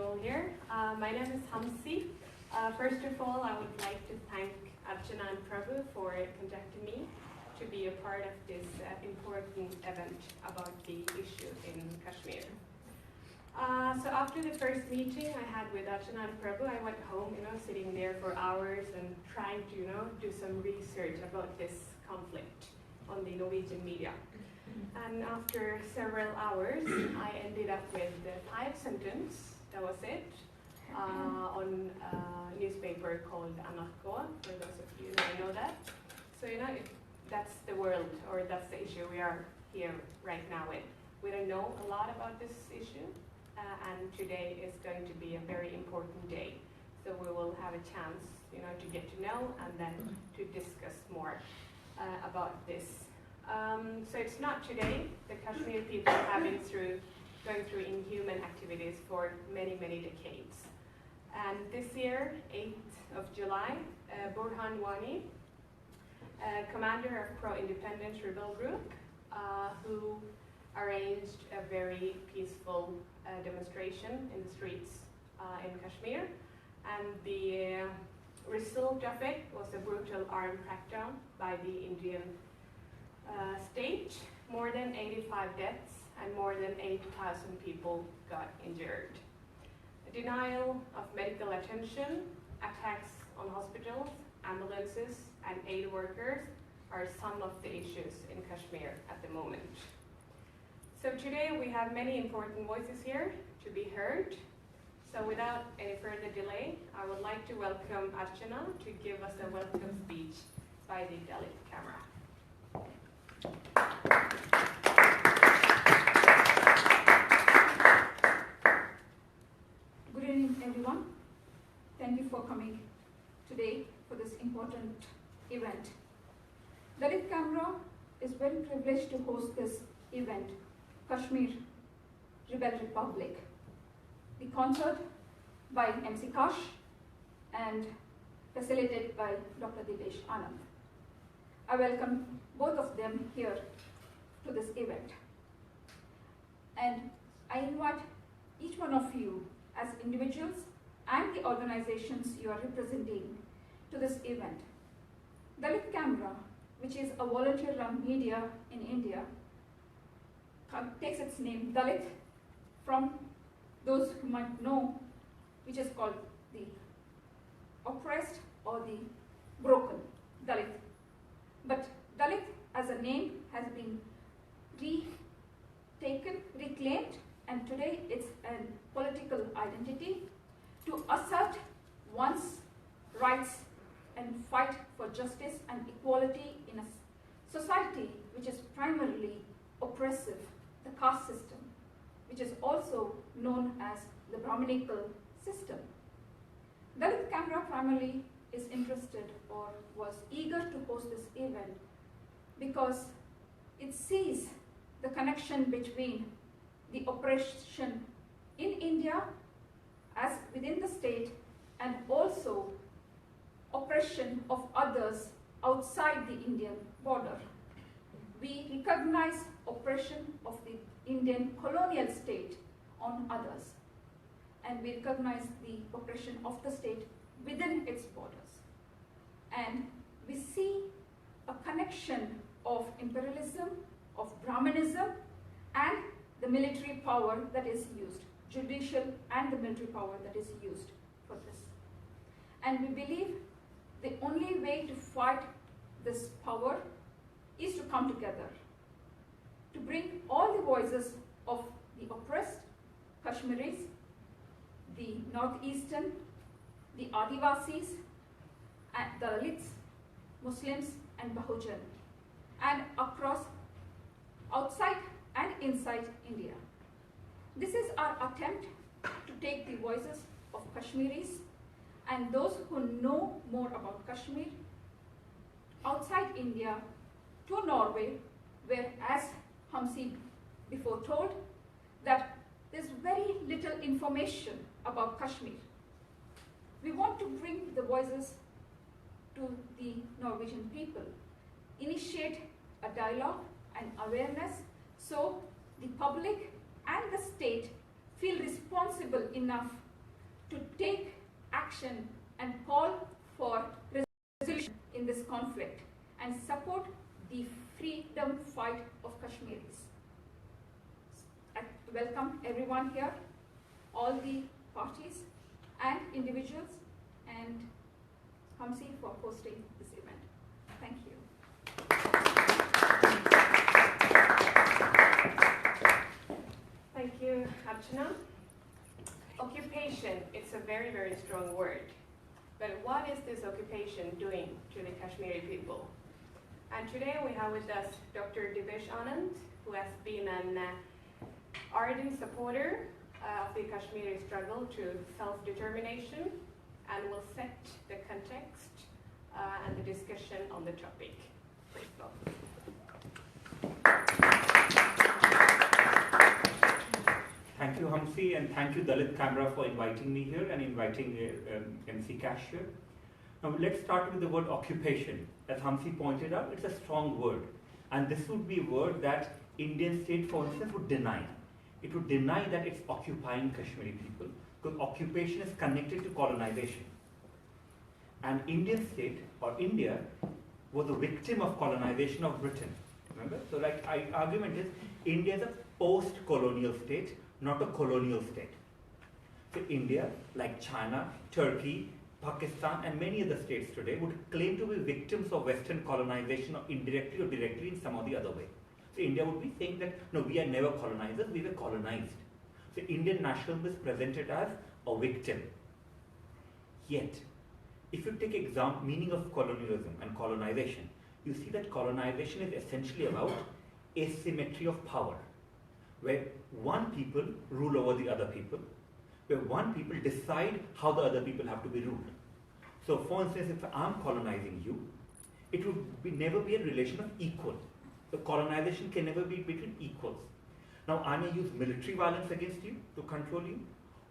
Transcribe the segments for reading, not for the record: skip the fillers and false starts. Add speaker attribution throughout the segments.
Speaker 1: all here. My name is Hamsi. First of all, I would like to thank Archana and Prabhu for conducting me to be a part of this important event about the issue in Kashmir. So after the first meeting I had with Archana and Prabhu, I went home, sitting there for hours and trying to, do some research about this conflict on the Norwegian media. And after several hours, I ended up with 5 sentences, that was it, on a newspaper called NRK, for those of you who know that. So, that's the world, or that's the issue we are here right now with. We don't know a lot about this issue, and today is going to be a very important day. So we will have a chance, to get to know and then to discuss more about this. So it's not today. The Kashmiri people have been going through inhuman activities for many, many decades. And this year, 8th of July, Burhan Wani, commander of pro-independence rebel group, who arranged a very peaceful demonstration in the streets in Kashmir. And the result of it was a brutal armed crackdown by the Indian state. More than 85 deaths and more than 8,000 people got injured. A denial of medical attention, attacks on hospitals, ambulances, and aid workers are some of the issues in Kashmir at the moment. So today we have many important voices here to be heard. So without any further delay, I would like to welcome Archana to give us a welcome speech by the Dalit camera.
Speaker 2: Good evening, everyone. Thank you for coming today for this important event. Dalit Camera is very privileged to host this event, Kashmir Rebel Republic. The concert by MC Kash and facilitated by Dr. Dibyesh Anand. I welcome both of them here to this event. And I invite each one of you as individuals and the organizations you are representing to this event. Dalit Camera, which is a volunteer-run media in India, takes its name Dalit from those who might know, which is called the oppressed or the broken, Dalit. But Dalit as a name has been reclaimed, and today it's a political identity to assert one's rights and fight for justice and equality in a society which is primarily oppressive, the caste system, which is also known as the Brahminical system. Dalit Camera primarily is interested or was eager to host this event because it sees the connection between the oppression in India as within the state and also oppression of others outside the Indian border. We recognize oppression of the Indian colonial state on others, and we recognize the oppression of the state within its borders. And we see a connection of imperialism, of Brahmanism, and the military power that is used, judicial and the military power that is used for this. And we believe the only way to fight this power is to come together, to bring all the voices of the oppressed Kashmiris, the Northeastern, the Adivasis, and the Dalits, Muslims, and Bahujan, and across, outside and inside India. This is our attempt to take the voices of Kashmiris and those who know more about Kashmir outside India to Norway, where, as Hamsi before told, that there's very little information about Kashmir. We want to bring the voices to the Norwegian people, initiate a dialogue and awareness so the public and the state feel responsible enough to take action and call for resolution in this conflict and support the freedom fight of Kashmiris. I welcome everyone here, all the parties and individuals, and Hamsi for hosting this event. Thank you.
Speaker 1: Thank you, Archana. Occupation, it's a very, very strong word. But what is this occupation doing to the Kashmiri people? And today we have with us Dr. Dibyesh Anand, who has been an ardent supporter of the Kashmiri struggle to self-determination and will set the context and the discussion on the topic. Please welcome.
Speaker 3: Thank you, Hamsi, and thank you, Dalit Camera, for inviting me here and inviting MC Kash here. Now, let's start with the word occupation. As Hamsi pointed out, it's a strong word. And this would be a word that Indian state, for instance, would deny. It would deny that it's occupying Kashmiri people, because occupation is connected to colonization. And Indian state, or India, was a victim of colonization of Britain. Remember? So, like, argument is, India is a post-colonial state, not a colonial state. So India, like China, Turkey, Pakistan, and many other states today would claim to be victims of Western colonization, or indirectly or directly in some or the other way. So India would be saying that, no, we are never colonizers, we were colonized. So Indian nationalism is presented as a victim. Yet, if you take meaning of colonialism and colonization, you see that colonization is essentially about asymmetry of power, where one people rule over the other people, where one people decide how the other people have to be ruled. So for instance, if I'm colonizing you, it would never be a relation of equal. The colonization can never be between equals. Now I may use military violence against you to control you,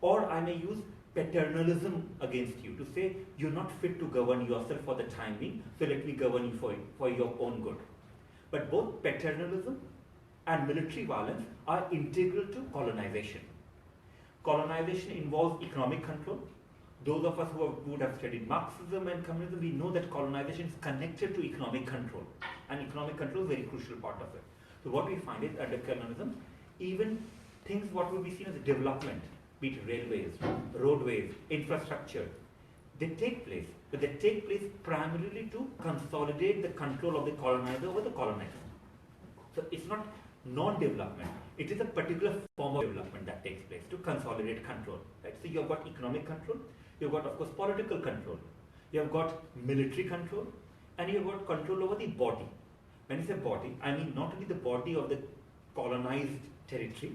Speaker 3: or I may use paternalism against you to say you're not fit to govern yourself for the time being, so let me govern you for your own good. But both paternalism and military violence are integral to colonization. Colonization involves economic control. Those of us who would have studied Marxism and communism, we know that colonization is connected to economic control. And economic control is a very crucial part of it. So what we find is under colonialism, even things what would be seen as development, be it railways, roadways, infrastructure, they take place. But they take place primarily to consolidate the control of the colonizer over the colonizer. So it's not non-development. It is a particular form of development that takes place to consolidate control. Right? So you've got economic control, you've got, of course, political control, you've got military control, and you've got control over the body. When I say body, I mean not only the body of the colonized territory,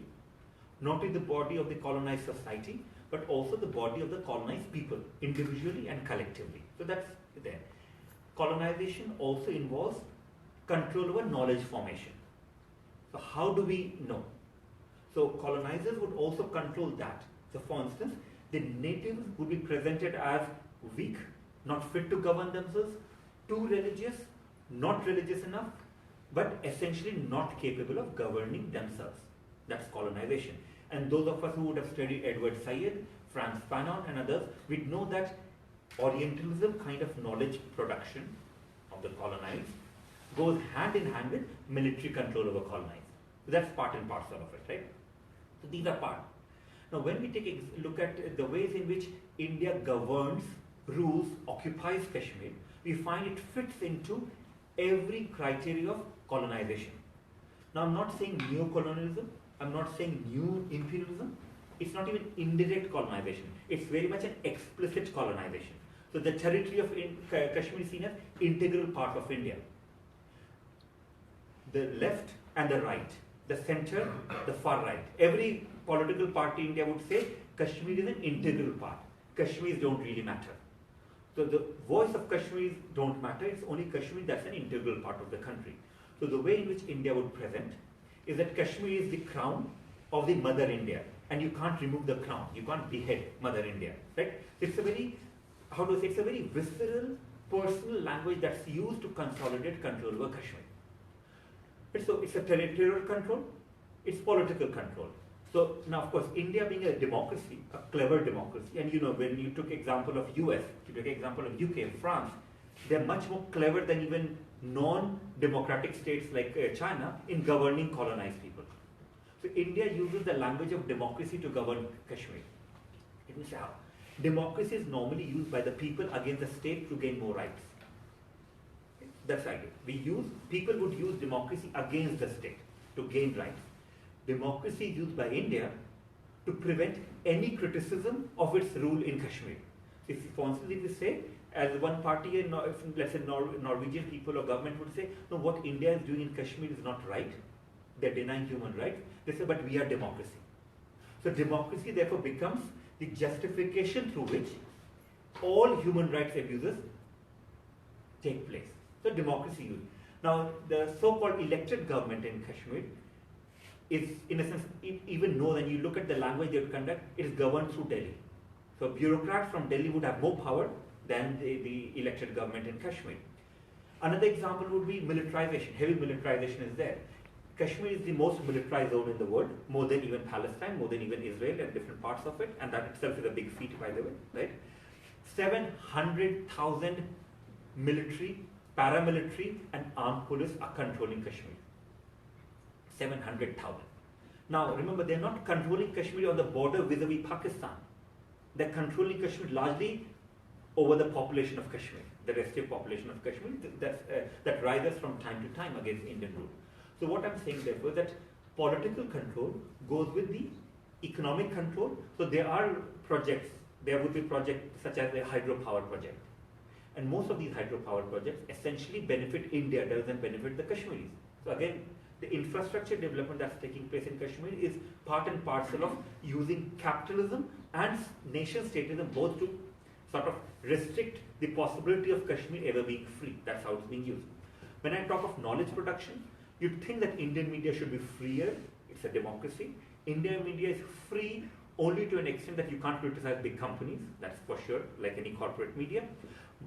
Speaker 3: not only the body of the colonized society, but also the body of the colonized people, individually and collectively. So that's there. Colonization also involves control over knowledge formation. So how do we know? So colonizers would also control that. So for instance, the natives would be presented as weak, not fit to govern themselves, too religious, not religious enough, but essentially not capable of governing themselves. That's colonization. And those of us who would have studied Edward Said, Franz Fanon and others, we know that Orientalism kind of knowledge production of the colonized goes hand in hand with military control over colonized. So that's part and parcel of it, right? So these are part. Now when we take a look at the ways in which India governs, rules, occupies Kashmir, we find it fits into every criteria of colonization. Now I'm not saying neo-colonialism, I'm not saying new imperialism, it's not even indirect colonization, it's very much an explicit colonization. So the territory of Kashmir is seen as integral part of India. The left and the right, the center, the far right. Every political party in India would say Kashmir is an integral part. Kashmiris don't really matter. So the voice of Kashmiris don't matter, it's only Kashmir that's an integral part of the country. So the way in which India would present is that Kashmir is the crown of the Mother India, and you can't remove the crown, you can't behead Mother India, right? It's a very, how do I say, it's a very visceral, personal language that's used to consolidate control over Kashmir. So it's a territorial control, it's political control. So now, of course, India being a democracy, a clever democracy, and when you took example of US, you took example of UK, France, they're much more clever than even non-democratic states like China in governing colonized people. So India uses the language of democracy to govern Kashmir. Let me say how. Democracy is normally used by the people against the state to gain more rights. That's right. People would use democracy against the state to gain rights. Democracy is used by India to prevent any criticism of its rule in Kashmir. For instance, if we say, as one party, let's say Norwegian people or government would say, no, what India is doing in Kashmir is not right. They're denying human rights. They say, but we are democracy. So democracy therefore becomes the justification through which all human rights abuses take place. So democracy used. Now, the so-called elected government in Kashmir is, in a sense, even though when you look at the language they would conduct, it is governed through Delhi. So bureaucrats from Delhi would have more power than the elected government in Kashmir. Another example would be militarization. Heavy militarization is there. Kashmir is the most militarized zone in the world, more than even Palestine, more than even Israel and different parts of it, and that itself is a big feat, by the way, right? 700,000 military, paramilitary and armed police are controlling Kashmir. 700,000. Now, remember, they're not controlling Kashmir on the border vis-a-vis Pakistan. They're controlling Kashmir largely over the population of Kashmir, the restive population of Kashmir that rises from time to time against Indian rule. So what I'm saying, therefore, is that political control goes with the economic control. So there are projects, there would be projects such as a hydropower project. And most of these hydropower projects essentially benefit India rather than benefit the Kashmiris. So again, the infrastructure development that's taking place in Kashmir is part and parcel of using capitalism and nation-statism both to sort of restrict the possibility of Kashmir ever being free. That's how it's being used. When I talk of knowledge production, you'd think that Indian media should be freer. It's a democracy. Indian media is free only to an extent that you can't criticize big companies, that's for sure, like any corporate media.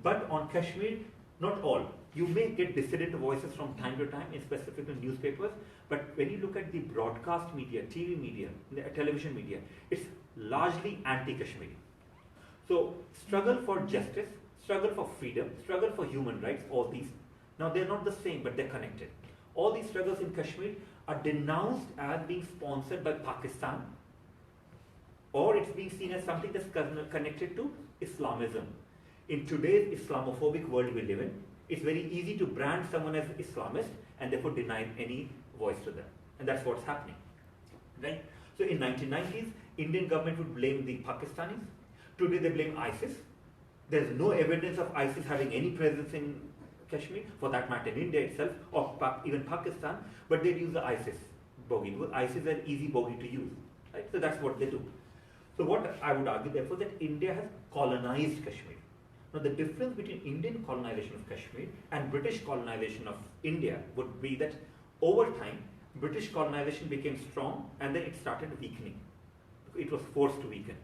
Speaker 3: But on Kashmir, not all. You may get dissident voices from time to time in specific newspapers, but when you look at the broadcast media, TV media, television media, it's largely anti-Kashmiri. So struggle for justice, struggle for freedom, struggle for human rights, all these. Now they're not the same, but they're connected. All these struggles in Kashmir are denounced as being sponsored by Pakistan, or it's being seen as something that's connected to Islamism. In today's Islamophobic world we live in, it's very easy to brand someone as Islamist and therefore deny any voice to them. And that's what's happening. Right? So in 1990s, Indian government would blame the Pakistanis. Today they blame ISIS. There's no evidence of ISIS having any presence in Kashmir, for that matter in India itself, or even Pakistan, but they use the ISIS bogey, because ISIS is an easy bogey to use. Right? So that's what they do. So what I would argue therefore that India has colonized Kashmir. Now the difference between Indian colonization of Kashmir and British colonization of India would be that over time, British colonization became strong and then it started weakening. It was forced to weaken.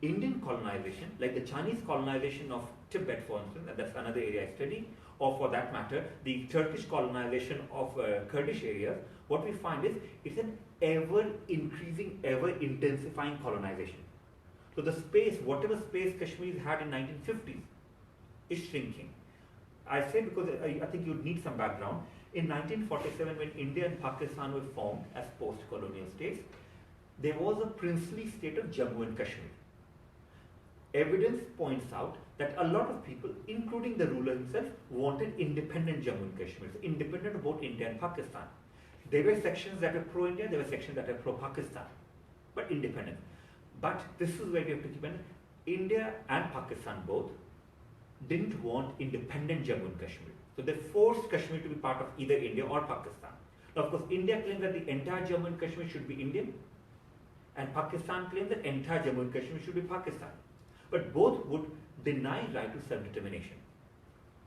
Speaker 3: Indian colonization, like the Chinese colonization of Tibet, for instance, and that's another area I study, or for that matter, the Turkish colonization of Kurdish areas, what we find is it's an ever-increasing, ever-intensifying colonization. So the space, whatever space Kashmir had in 1950s, is shrinking. I say because I think you'd need some background. In 1947, when India and Pakistan were formed as post-colonial states, there was a princely state of Jammu and Kashmir. Evidence points out that a lot of people, including the ruler himself, wanted independent Jammu and Kashmir, so independent of both India and Pakistan. There were sections that were pro-India, there were sections that were pro-Pakistan, but independent. But this is where we have to keep in mind, India and Pakistan both didn't want independent Jammu and Kashmir. So they forced Kashmir to be part of either India or Pakistan. Now, of course, India claims that the entire Jammu and Kashmir should be Indian, and Pakistan claims that entire Jammu and Kashmir should be Pakistan. But both would deny right to self-determination.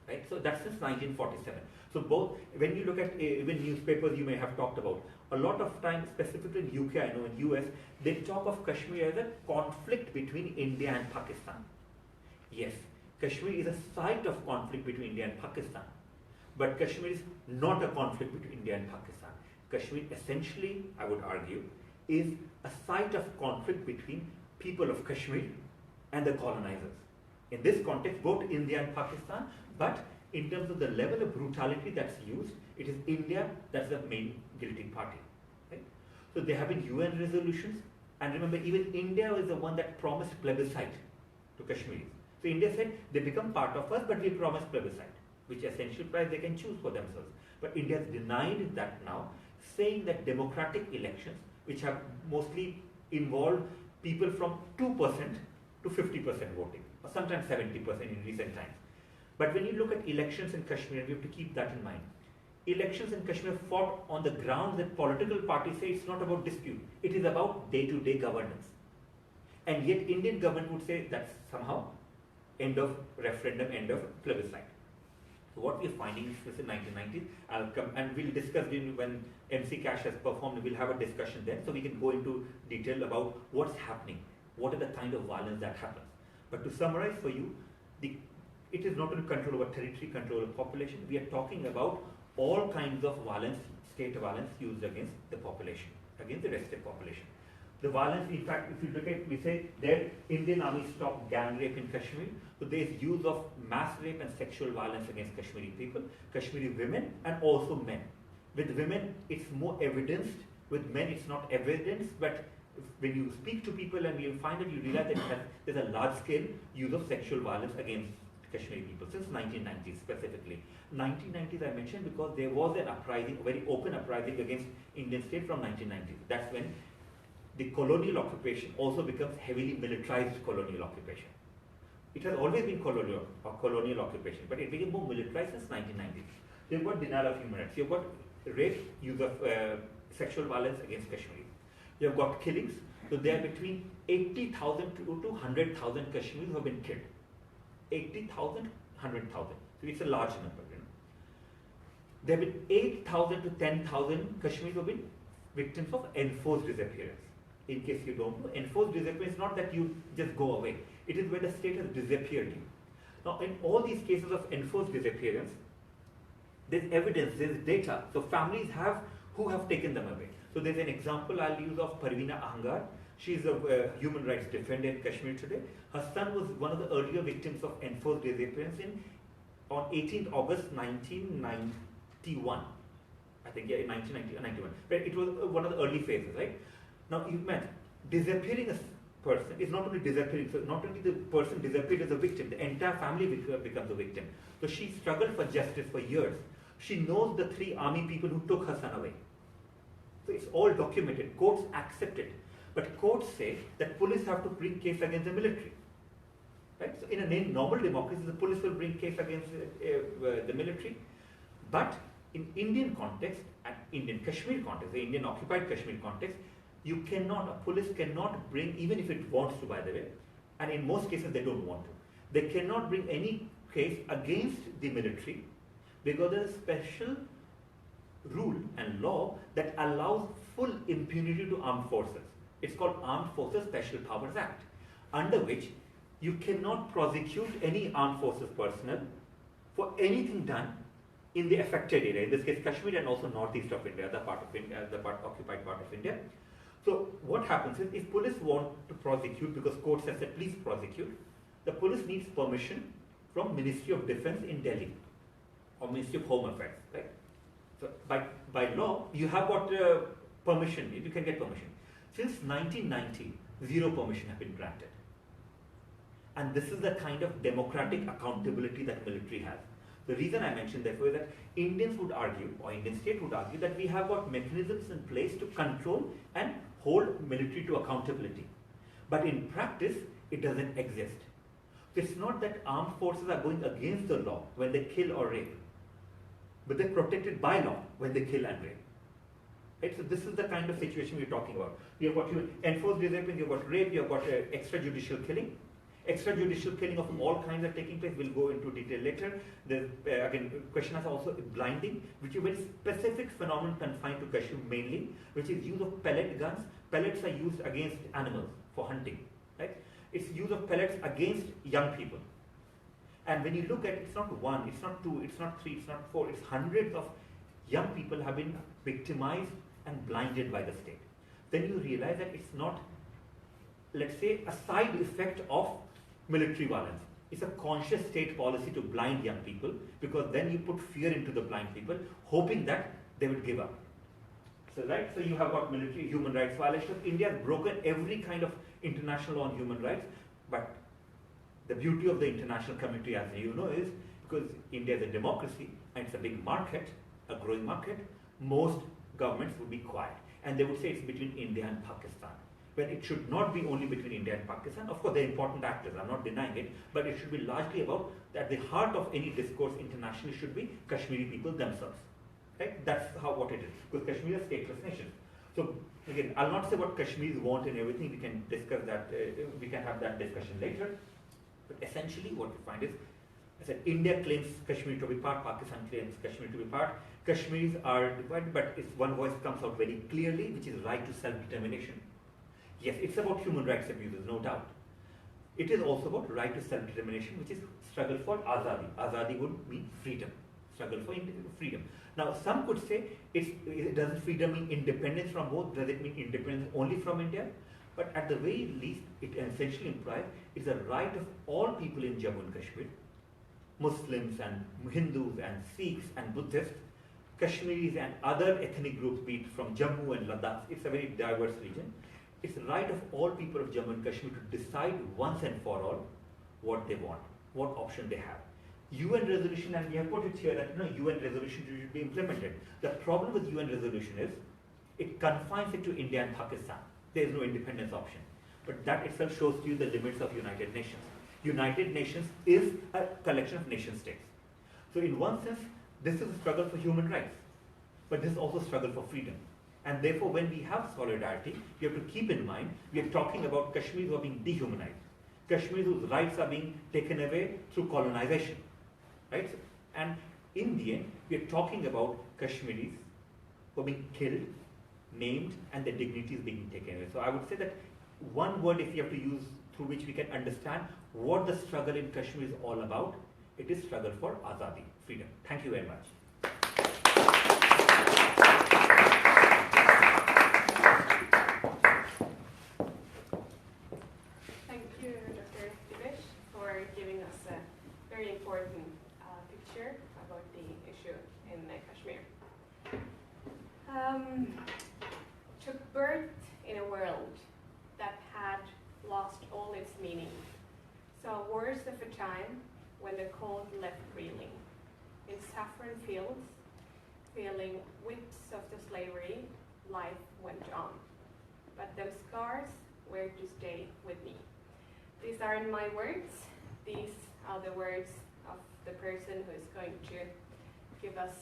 Speaker 3: Right? So that's since 1947. So both, when you look at even newspapers you may have talked about, a lot of times, specifically in UK, I know in US, they talk of Kashmir as a conflict between India and Pakistan. Yes, Kashmir is a site of conflict between India and Pakistan, but Kashmir is not a conflict between India and Pakistan. Kashmir essentially, I would argue, is a site of conflict between people of Kashmir and the colonizers. In this context, both India and Pakistan, but in terms of the level of brutality that's used, it is India that's the main guilty party. Right? So there have been UN resolutions, and remember, even India is the one that promised plebiscite to Kashmiris. So India said, they become part of us, but we promise plebiscite, which essentially implies they can choose for themselves. But India has denied that now, saying that democratic elections, which have mostly involved people from 2% to 50% voting, or sometimes 70% in recent times. But when you look at elections in Kashmir, we have to keep that in mind. Elections in Kashmir fought on the grounds that political parties say it's not about dispute, it is about day-to-day governance. And yet Indian government would say that's somehow end of referendum, end of plebiscite. So what we're finding is in 1990s, I'll come and we'll discuss when MC Kash has performed, we'll have a discussion then, so we can go into detail about what's happening, what are the kind of violence that happens. But to summarize for you, it is not only control over territory, control over population, we are talking about all kinds of violence, state violence used against the population, against the rested population. The violence, in fact, if you look at, we say that Indian army stopped gang rape in Kashmir, so there is use of mass rape and sexual violence against Kashmiri people, Kashmiri women and also men. With women, it's more evidenced, with men it's not evidenced, but when you speak to people and you find that you realize that there's a large scale use of sexual violence against Kashmiri people since 1990s specifically. 1990s I mentioned because there was an uprising, a very open uprising against Indian state from 1990s. That's when the colonial occupation also becomes heavily militarized colonial occupation. It has always been colonial occupation, but it became more militarized since 1990s. You've got denial of human rights, you've got rape, use of sexual violence against Kashmiris. You've got killings, so there are between 80,000 to 100,000 Kashmiris who have been killed. 80,000, 100,000. So it's a large number. You know. There have been 8,000 to 10,000 Kashmiris who have been victims of enforced disappearance. In case you don't know, enforced disappearance is not that you just go away. It is where the state has disappeared you. Now, in all these cases of enforced disappearance, there's evidence, there's data. So families who have taken them away. So there's an example I'll use of Parveena Ahangar. She's a human rights defender in Kashmir today. Her son was one of the earlier victims of enforced disappearance on 18th August 1991. I think, yeah, in 1991. But it was one of the early phases, right? Now, you imagine, disappearing a person is not only disappearing, so not only the person disappeared as a victim, the entire family becomes a victim. So she struggled for justice for years. She knows the 3 army people who took her son away. So it's all documented. Courts accept it. But courts say that police have to bring case against the military. Right? So in a normal democracy, the police will bring case against the military. But in Indian context, and Indian Kashmir context, the Indian occupied Kashmir context, a police cannot bring, even if it wants to, by the way, and in most cases they don't want to, they cannot bring any case against the military because there is a special rule and law that allows full impunity to armed forces. It's called Armed Forces Special Powers Act, under which you cannot prosecute any armed forces personnel for anything done in the affected area, in this case Kashmir and also northeast of India, the occupied part of India. So what happens is, if police want to prosecute, because courts have said please prosecute, the police needs permission from Ministry of Defense in Delhi or Ministry of Home Affairs, right? So by law, you have got permission, you can get permission. Since 1990, 0 permission have been granted. And this is the kind of democratic accountability that military has. The reason I mentioned therefore is that Indians would argue, or Indian state would argue, that we have got mechanisms in place to control and hold military to accountability. But in practice, it doesn't exist. It's not that armed forces are going against the law when they kill or rape, but they're protected by law when they kill and rape. Right? So this is the kind of situation we're talking about. You've got enforced disappearance, you've got rape, you've got extrajudicial killing. Extrajudicial killing of all kinds are taking place. We'll go into detail later. There's, again, question is also blinding, which is a very specific phenomenon confined to Kashmir mainly, which is use of pellet guns. Pellets are used against animals for hunting. Right? It's use of pellets against young people. And when you look at it, it's not 1, it's not 2, it's not 3, it's not 4, it's hundreds of young people have been victimized and blinded by the state. then you realize that it's not, let's say, a side effect of military violence. It's a conscious state policy to blind young people, because then you put fear into the blind people, hoping that they will give up. So, right, so you have got military human rights violations. India has broken every kind of international law on human rights, but the beauty of the international community, as you know, is because India is a democracy and it's a big market, a growing market, most governments would be quiet. And they would say it's between India and Pakistan. When it should not be only between India and Pakistan. Of course, they're important actors, I'm not denying it, but it should be largely about that the heart of any discourse internationally should be Kashmiri people themselves. Right? That's what it is, because Kashmir is a stateless nation. So again, I'll not say what Kashmiris want and everything, we can discuss that, we can have that discussion later. But essentially what we find is, I said, India claims Kashmir to be part, Pakistan claims Kashmir to be part. Kashmiris are divided, but it's one voice comes out very clearly, which is right to self-determination. Yes, it's about human rights abuses, no doubt. It is also about right to self-determination, which is struggle for Azadi. Azadi would mean freedom, struggle for freedom. Now, some could say, doesn't freedom mean independence from both? Does it mean independence only from India? But at the very least, it essentially implies it's a right of all people in Jammu and Kashmir, Muslims and Hindus and Sikhs and Buddhists, Kashmiris and other ethnic groups, be it from Jammu and Ladakh. It's a very diverse region. It's the right of all people of Jammu and Kashmir to decide once and for all what they want, what option they have. UN resolution, and we have put it here that UN resolution should be implemented. The problem with UN resolution is it confines it to India and Pakistan. There is no independence option. But that itself shows to you the limits of United Nations. United Nations is a collection of nation states. So in one sense, this is a struggle for human rights, but this is also a struggle for freedom. And therefore, when we have solidarity, we have to keep in mind, we are talking about Kashmiris who are being dehumanized. Kashmiris whose rights are being taken away through colonization. Right? And in the end, we are talking about Kashmiris who are being killed, named, and their dignity is being taken away. So I would say that one word, if you have to use through which we can understand what the struggle in Kashmir is all about, it is struggle for Azadi, freedom. Thank you very much.
Speaker 1: Thank you, Dr. Dibyesh, for giving us a very important picture about the issue in Kashmir. Took birth in a world that had lost all its meaning. So words of a time when the cold left reeling. In saffron fields, feeling whips of the slavery, life went on. But those scars were to stay with me. These aren't my words. These are the words of the person who is going to give us